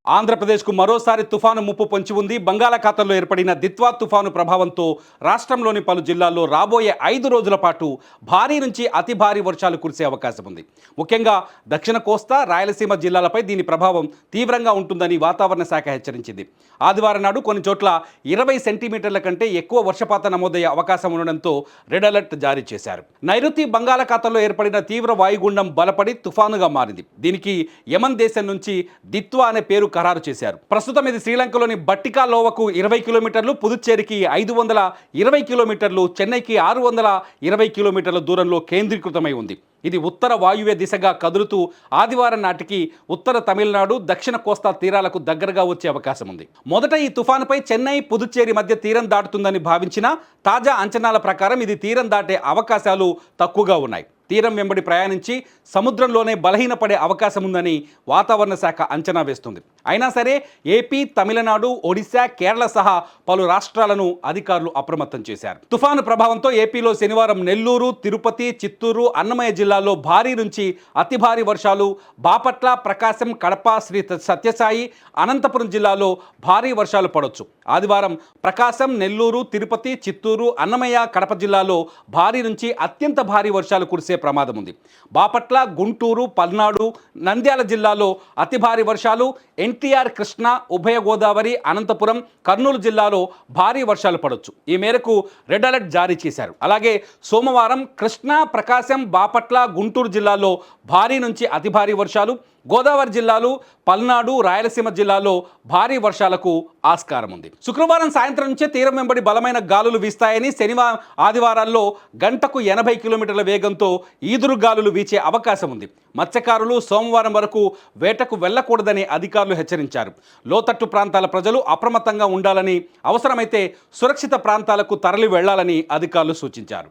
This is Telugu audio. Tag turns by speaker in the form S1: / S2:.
S1: ఆంధ్రప్రదేశ్కు మరోసారి తుఫాను ముప్పు పొంచి ఉంది. బంగాళాఖాతంలో ఏర్పడిన దిత్వా తుఫాను ప్రభావంతో రాష్ట్రంలోని పలు జిల్లాల్లో రాబోయే 5 రోజుల పాటు భారీ నుంచి అతి భారీ వర్షాలు కురిసే అవకాశం ఉంది. ముఖ్యంగా దక్షిణ కోస్తా, రాయలసీమ జిల్లాలపై దీని ప్రభావం తీవ్రంగా ఉంటుందని వాతావరణ శాఖ హెచ్చరించింది. ఆదివారం నాడు కొన్ని చోట్ల 20 సెంటీమీటర్ల కంటే ఎక్కువ వర్షపాతం నమోదయ్యే అవకాశం ఉండడంతో రెడ్ అలర్ట్ జారీ చేశారు. నైరుతి బంగాళాఖాతంలో ఏర్పడిన తీవ్ర వాయుగుండం బలపడి తుఫానుగా మారింది. దీనికి యమన్ దేశం నుంచి దిత్వా అనే పేరు ఖరారు చేశారు. ప్రస్తుతం ఇది శ్రీలంకలోని బట్టికా లోవకు 20 కిలోమీటర్లు, పుదుచ్చేరికి 520 కిలోమీటర్లు, చెన్నైకి 620 కిలోమీటర్ల దూరంలో కేంద్రీకృతమై ఉంది. ఇది ఉత్తర వాయువ్య దిశగా కదులుతూ ఆదివారం నాటికి ఉత్తర తమిళనాడు, దక్షిణ కోస్తా తీరాలకు దగ్గరగా వచ్చే అవకాశం ఉంది. మొదట ఈ తుఫానుపై చెన్నై, పుదుచ్చేరి మధ్య తీరం దాటుతుందని భావించిన తాజా అంచనాల ప్రకారం ఇది తీరం దాటే అవకాశాలు తక్కువగా ఉన్నాయి. తీరం వెంబడి ప్రయాణించి సముద్రంలోనే బలహీనపడే అవకాశం ఉందని వాతావరణ శాఖ అంచనా వేస్తుంది. అయినా సరే ఏపీ, తమిళనాడు, ఒడిశా, కేరళ సహా పలు రాష్ట్రాలను అధికారులు అప్రమత్తం చేశారు. తుఫాను ప్రభావంతో ఏపీలో శనివారం నెల్లూరు, తిరుపతి, చిత్తూరు, అన్నమయ్య జిల్లాల్లో భారీ నుంచి అతి భారీ వర్షాలు, బాపట్ల, ప్రకాశం, కడప, శ్రీ సత్యసాయి, అనంతపురం జిల్లాలో భారీ వర్షాలు పడొచ్చు. ఆదివారం ప్రకాశం, నెల్లూరు, తిరుపతి, చిత్తూరు, అన్నమయ్య, కడప జిల్లాలో భారీ నుంచి అత్యంత భారీ వర్షాలు కురిసే ప్రమాదం ఉంది. బాపట్ల, గుంటూరు, పల్నాడు, నంద్యాల జిల్లాలో అతి భారీ వర్షాలు, ఎన్టీఆర్, కృష్ణా, ఉభయ గోదావరి, అనంతపురం, కర్నూలు జిల్లాలో భారీ వర్షాలు పడవచ్చు. ఈ మేరకు రెడ్ అలర్ట్ జారీ చేశారు. అలాగే సోమవారం కృష్ణా, ప్రకాశం, బాపట్ల, గుంటూరు జిల్లాల్లో భారీ నుంచి అతి భారీ వర్షాలు, గోదావరి జిల్లాలు, పల్నాడు, రాయలసీమ జిల్లాలో భారీ వర్షాలకు ఆస్కారం ఉంది. శుక్రవారం సాయంత్రం నుంచే తీరం వెంబడి బలమైన గాలులు వీస్తాయని, శనివారం, ఆదివారాల్లో గంటకు 80 కిలోమీటర్ల వేగంతో ఈదురు గాలులు వీచే అవకాశం ఉంది. మత్స్యకారులు సోమవారం వరకు వేటకు వెళ్లకూడదని అధికారులు హెచ్చరించారు. లోతట్టు ప్రాంతాల ప్రజలు అప్రమత్తంగా ఉండాలని, అవసరమైతే సురక్షిత ప్రాంతాలకు తరలి వెళ్లాలని అధికారులు సూచించారు.